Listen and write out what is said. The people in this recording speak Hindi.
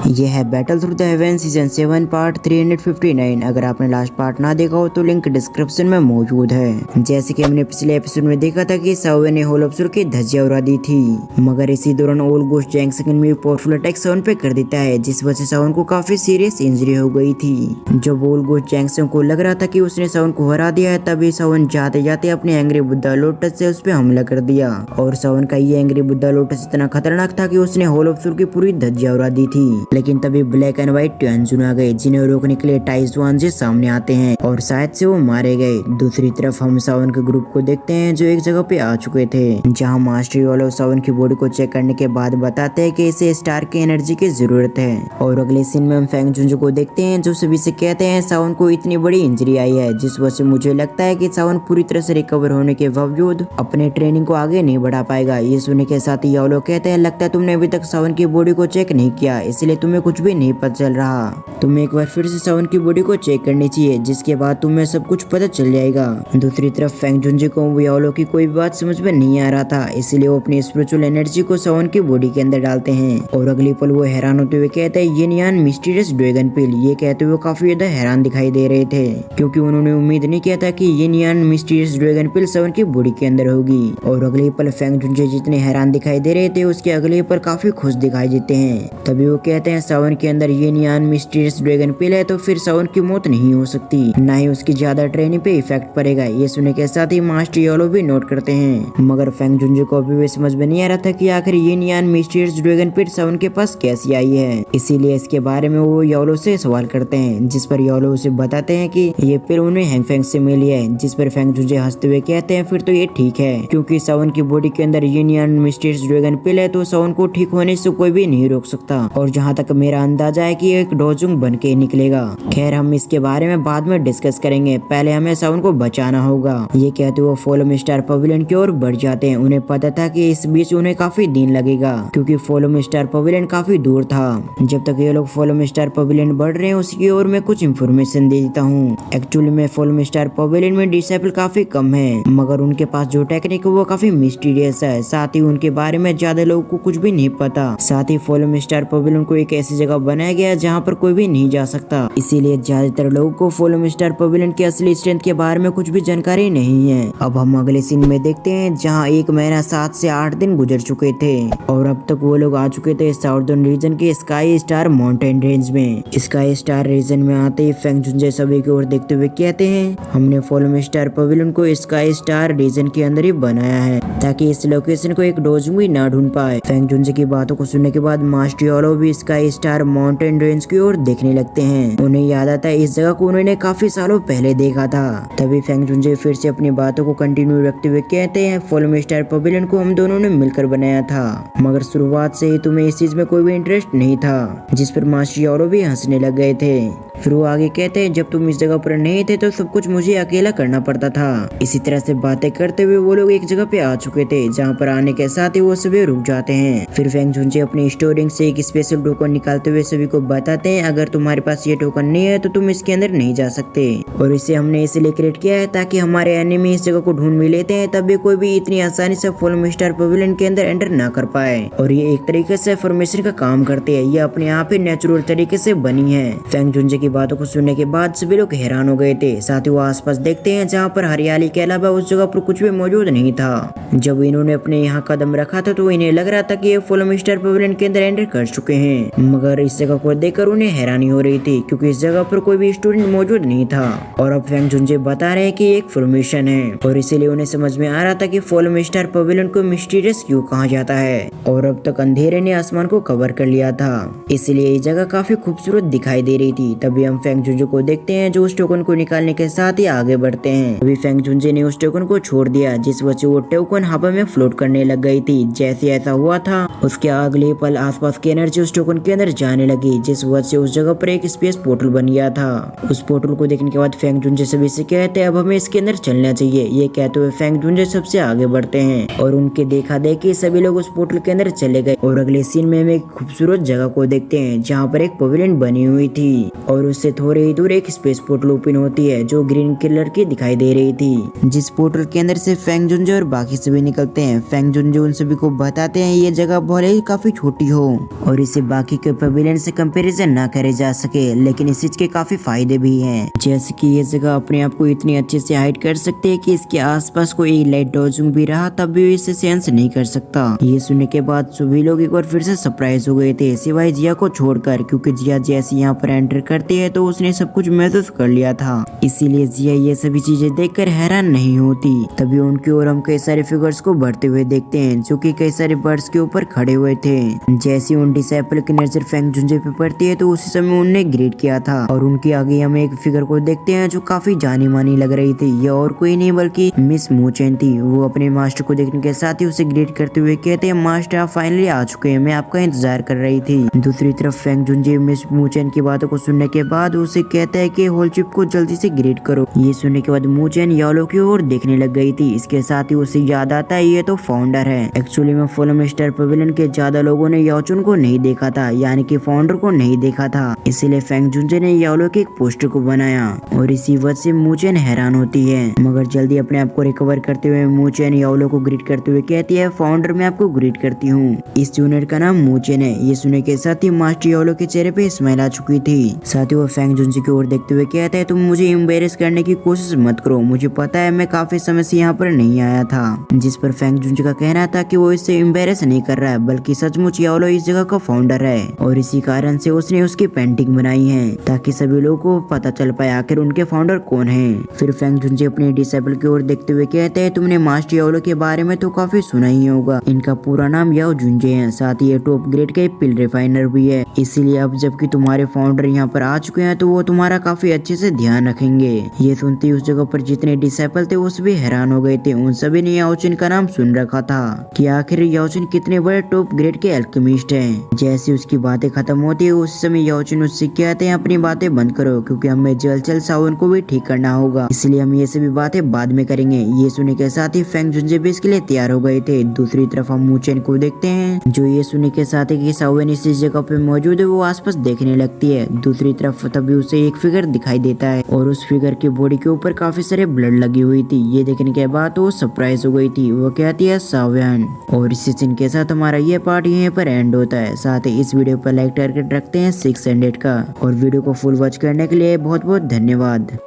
यह है battle through the haven season 7 part 359। अगर आपने लास्ट पार्ट ना देखा हो तो लिंक डिस्क्रिप्शन में मौजूद है। जैसे कि हमने पिछले एपिसोड में देखा था कि सावन ने होलोप्सुर की धज्जियां उड़ा दी थी, मगर इसी दौरान ओल गोस्ट जैंग सेकंड में पावरफुल अटैक सावन पे कर देता है, जिस वजह से सावन को काफी सीरियस इंजरी हो गई थी। जब ओल गोस्ट जैंग सेकंड को लग रहा था कि उसने सावन को हरा दिया है, तभी सावन जाते जाते अपने एंग्री बुद्धा लोटस से उस पर हमला कर दिया। और सावन का ये एंग्री बुद्धा लोटस इतना खतरनाक था कि उसने होलोप्सुर की पूरी धज्जियां उड़ा दी थी। लेकिन तभी ब्लैक एंड व्हाइट ट्वेंजुन आ गए, जिन्हें रोकने के लिए टाइजुआन से सामने आते हैं और शायद से वो मारे गए। दूसरी तरफ हम सावन के ग्रुप को देखते हैं जो एक जगह पे आ चुके थे, जहां मास्टर योलो सावन की बॉडी को चेक करने के बाद बताते हैं कि इसे स्टार की एनर्जी की जरूरत है। और अगले सीन में हम फेंग जुंजू को देखते हैं जो सभी से कहते हैं सावन को इतनी बड़ी इंजरी आई है, जिस वजह से मुझे लगता है कि सावन पूरी तरह से रिकवर होने के बावजूद अपने ट्रेनिंग को आगे नहीं बढ़ा पाएगा। ये सुनने के साथ ही योलो कहते हैं लगता है तुमने अभी तक सावन की बॉडी को चेक नहीं किया, इसलिए तुम्हें कुछ भी नहीं पता चल रहा। तुम्हें एक बार फिर से सावन की बॉडी को चेक करनी चाहिए, जिसके बाद तुम्हें सब कुछ पता चल जाएगा। दूसरी तरफ फेंग जुंजी को याओलो की कोई बात समझ में नहीं आ रहा था, इसलिए वो अपनी स्पिरिचुअल एनर्जी को सावन की बॉडी के अंदर डालते हैं। और अगली पल वो हैरान होते हुए कहते हैं ये नियान मिस्टीरियस ड्रैगन पिल। ये कहते हुए काफी ज्यादा हैरान दिखाई दे रहे थे, क्योंकि उन्होंने उम्मीद नहीं किया था कि ये नियान मिस्टीरियस ड्रैगन पिल सावन की बॉडी के अंदर होगी। और अगली पल फेंग जुंजी जितने हैरान दिखाई दे रहे थे, उसके अगले पल काफी खुश दिखाई देते हैं। तभी वो कहते हैं सावन के अंदर ये नियान मिस्टीरियस ड्रैगन पिल है, तो फिर सावन की मौत नहीं हो सकती, ना ही उसकी ज्यादा ट्रेनिंग पे इफेक्ट पड़ेगा। ये सुनने के साथ ही मास्टर योलो भी नोट करते हैं, मगर फेंग जुंजी को अभी भी समझ में नहीं आ रहा था कि आखिर ये नियान मिस्टीरियस ड्रैगन पिल सावन के पास कैसी आई है। इसीलिए इसके बारे में वो योलो से सवाल करते हैं, जिस पर योलो उसे बताते हैं कि ये पिल उन्हें हैंगफेंग से मिली है। जिस पर फेंग जुंजी हंसते हुए कहते हैं फिर तो ये ठीक है, क्योंकि सावन की बॉडी के अंदर ये नियान मिस्टीरियस ड्रैगन पिल है, तो सावन को ठीक होने से कोई भी नहीं रोक सकता। और जहाँ तक मेरा अंदाजा है कि एक डोजुंग बन के निकलेगा। खैर हम इसके बारे में बाद में डिस्कस करेंगे, पहले हमें सावन को बचाना होगा। ये कहते हुए फॉलो मी स्टार पवेलियन की ओर बढ़ जाते हैं। उन्हें पता था कि इस बीच उन्हें काफी दिन लगेगा, क्योंकि फॉलो मी स्टार पवेलियन काफी दूर था। जब तक ये लोग फॉलो मी स्टार पवेलियन बढ़ रहे हैं, उसकी ओर मैं कुछ इन्फॉर्मेशन दे देता हूँ। एक्चुअली में फॉलो मी स्टार पवेलियन में डिसेबल काफी कम है, मगर उनके पास जो टेक्निक है वो काफी मिस्टीरियस है। साथ ही उनके बारे में ज्यादा लोगों को कुछ भी नहीं पता। साथ ही फॉलो मी स्टार पवेलियन को एक ऐसी जगह बनाया गया है जहाँ पर कोई भी नहीं जा सकता, इसीलिए ज्यादातर लोगों को फॉलो मी स्टार पवेलियन की असली स्ट्रेंथ के बारे में कुछ भी जानकारी नहीं है। अब हम अगले सीन में देखते हैं, जहाँ 1 महीना 7 से 8 दिन गुजर चुके थे और अब तक वो लोग आ चुके थे साउदर्न रीजन के स्काई स्टार माउंटेन रेंज में। स्काई स्टार रीजन में आते ही फेंग जुंजे सभी की ओर देखते हुए कहते हैं हमने फॉलो मी स्टार पवेलियन को स्काई स्टार रीजन के अंदर ही बनाया है, ताकि इस लोकेशन को एक डोजुंग भी ना ढूंढ पाए। फेंग जुंजे की बातों को सुनने के बाद मास्टर योलो भी स्काई स्टार माउंटेन रेंज की ओर देखने लगते हैं। उन्हें याद आता है इस जगह को उन्होंने काफी सालों पहले देखा था। तभी फेंग जुंजे फिर से अपनी बातों को कंटिन्यू रखते हुए कहते हैं फॉलो मी स्टार पवेलियन को हम दोनों ने मिलकर बनाया था, मगर शुरुआत से ही तुम्हें इस चीज में कोई भी इंटरेस्ट नहीं था। जिस पर मास्टर योलो भी हंसने लग गए थे। फिर वो आगे कहते हैं जब तुम इस जगह पर नहीं थे तो सब कुछ मुझे अकेला करना पड़ता था। इसी तरह से बातें करते हुए वो लोग एक जगह पे आ चुके थे, जहाँ पर आने के साथ ही वो सभी रुक जाते हैं। फिर फेंग जुंजे अपनी स्टोरिंग से एक स्पेशल टोकन निकालते हुए सभी को बताते हैं अगर तुम्हारे पास ये टोकन नहीं है तो तुम इसके अंदर नहीं जा सकते, और इसे हमने इसलिए क्रिएट किया है ताकि हमारे एनिमी इस जगह को ढूंढ भी लेते हैं, तब भी कोई भी इतनी आसानी से फॉलो मी स्टार पवेलियन के अंदर एंटर ना कर पाए। और ये एक तरीके से फॉर्मेशन का काम करते हैं, ये अपने आप ही नेचुरल तरीके से बनी है। फेंग जुंजे की बातों को सुनने के बाद सभी लोग हैरान हो गए थे। साथ ही वो आसपास देखते हैं, जहाँ पर हरियाली के अलावा उस जगह पर कुछ भी मौजूद नहीं था। जब इन्होंने अपने यहाँ कदम रखा था तो इन्हें लग रहा था कि ये फॉलो मी स्टार पवेलियन के अंदर एंटर कर चुके हैं, मगर इस जगह को देखकर उन्हें हैरानी हो रही थी, क्योंकि इस जगह पर कोई भी स्टूडेंट मौजूद नहीं था। और अब फेंग जुंजे बता रहे हैं कि एक फॉर्मेशन है, और इसीलिए उन्हें समझ में आ रहा था कि फॉलो मी स्टार पवेलियन को मिस्टीरियस क्यों कहा जाता है। और अब तक अंधेरे ने आसमान को कवर कर लिया था, इसलिए ये जगह काफी खूबसूरत दिखाई दे रही थी। तभी हम फेंग जुंजे को देखते हैं जो उस टोकन को निकालने के साथ ही आगे बढ़ते हैं। अभी फेंग जुंजे ने उस टोकन को छोड़ दिया, जिस वजह से वो टोकन हवा में फ्लोट करने लग गई थी। जैसे ऐसा हुआ था उसके अगले पल आसपास की एनर्जी उस टोकन के अंदर जाने लगी, जिस वजह से उस जगह पर एक स्पेस पोर्टल बन गया था। उस पोर्टल को देखने के बाद फेंग जुंजे सभी से कहते हैं अब हमें इसके अंदर चलना चाहिए। ये कहते हुए फेंग जुंजे सबसे आगे बढ़ते हैं, और उनके देखा देखी सभी लोग उस पोर्टल के अंदर चले गए। और अगले सीन में हम एक खूबसूरत जगह को देखते हैं, जहाँ पर एक पवेलियन बनी हुई थी, और और उससे थोड़ी ही दूर एक स्पेस पोर्टल ओपन होती है जो ग्रीन कलर की दिखाई दे रही थी, जिस पोर्टल के अंदर से फेंग जुनजे और बाकी सभी निकलते हैं। फेंग जुनजे उन सभी को बताते हैं ये जगह भले ही काफी छोटी हो और इसे बाकी के पवेलियन से कंपैरिजन ना करे जा सके, लेकिन इस चीज के काफी फायदे भी हैं, जैसे कि ये जगह अपने आप को इतनी अच्छे से हाइड कर सकते है कि इसके आसपास कोई लाइट डॉजिंग भी रहा तब भी इसे सेंस नहीं कर सकता। ये सुनने के बाद सभी लोग एक बार फिर से सरप्राइज हो गए थे, सिवाय जिया को छोड़कर, क्योंकि जिया जैसे यहाँ पर एंटर करती है तो उसने सब कुछ महसूस कर लिया था, इसीलिए जिया ये सभी चीजें देखकर हैरान नहीं होती। तभी उनकी ओर हम कई सारे फिगर्स को बढ़ते हुए देखते हैं जो कि कई सारे बर्ड्स के ऊपर खड़े हुए थे। जैसे उन डिसाइपल की नजर फेंग जुनजे पे पड़ती है तो उसी समय उनने ग्रीट किया था और उनके आगे हम एक फिगर को देखते हैं जो काफी जानी मानी लग रही थी। यह और कोई नहीं बल्कि मिस मूचेन थी। वो अपने मास्टर को देखने के साथ ही उसे ग्रीट करते हुए कहते हैं, मास्टर आप फाइनली आ चुके हैं, मैं आपका इंतजार कर रही थी। दूसरी तरफ फेंग जुनजे मिस मूचेन की बातों को सुनने के बाद उसे कहता है कि होलचिप को जल्दी से ग्रीट करो। ये सुनने के बाद मूचेन यालो की ओर देखने लग गई थी। इसके साथ ही उसे याद आता है ये तो फाउंडर है। एक्चुअली में फुलम स्टार पवेलियन के ज्यादा लोगों ने याचुन को नहीं देखा था, यानी कि फाउंडर को नहीं देखा था, इसलिए फेंग जुनजे ने यालो के एक पोस्टर को बनाया और इसी वजह से मूचेन हैरान होती है। मगर जल्दी अपने आप को रिकवर करते हुए मूचेन यालो को ग्रीट करते हुए कहती है, फाउंडर मैं आपको ग्रीट करती हूँ, इस जूनियर का नाम मूचेन है। ये सुनने के साथ ही मास्टर यालो के चेहरे पे स्माइल आ चुकी थी। साथ ही वो फेंग जुनजे की ओर देखते हुए कहता है, तुम मुझे एम्बेरस करने की कोशिश मत करो, मुझे पता है मैं काफी समय से यहाँ पर नहीं आया था। जिस पर फेंग जुनजे का कहना था कि वो इससे एम्बेरस नहीं कर रहा है, बल्कि सचमुच यालो इस जगह का फाउंडर है और इसी कारण से उसने उसकी पेंटिंग बनाई है ताकि सभी लोगों को पता चल पाए आखिर उनके फाउंडर कौन है। फिर फेंग जुनजे अपने डिसेबल की ओर देखते हुए कहते हैं, तुमने मास्टर यालो के बारे में तो काफी सुना ही होगा, इनका पूरा नाम याओ जुनजे है, साथ ही ये टॉप ग्रेड के पिल रिफाइनर भी है, इसीलिए अब जबकि तुम्हारे फाउंडर यहाँ पर आ चुके हैं तो वो तुम्हारा काफी अच्छे से ध्यान रखेंगे। ये सुनते उस जगह पर जितने डिसेबल थे वो सभी हैरान हो गए थे। उन सभी ने याओचिन का नाम सुन रखा था कि आखिर याओचिन कितने बड़े टॉप ग्रेड के अल्केमिस्ट हैं। जैसे उसकी बातें खत्म होती है उस समय याओचिन उससे कहते हैं, अपनी बातें बंद करो क्योंकि हमें जल्द सावन को भी ठीक करना होगा, इसलिए हम ये सभी बातें बाद में करेंगे। ये सुनने के साथ ही फेंग जुनजे भी इसके लिए तैयार हो गए थे। दूसरी तरफ हम मूचेन को देखते हैं जो ये सुनने के साथ ही कि सावन इस जगह पे मौजूद है वो आसपास देखने लगती है। दूसरी तरफ तभी उसे एक फिगर दिखाई देता है और उस फिगर की बॉडी के ऊपर काफी सारे ब्लड लगी हुई थी। ये देखने के बाद वो सरप्राइज हो गई थी। वो कहती है सावन। और इस सीजन के साथ हमारा ये पार्ट यहीं पर एंड होता है। साथ ही इस वीडियो पर लाइक टारगेट रखते हैं 600 का और वीडियो को फुल वॉच करने के लिए बहुत बहुत धन्यवाद।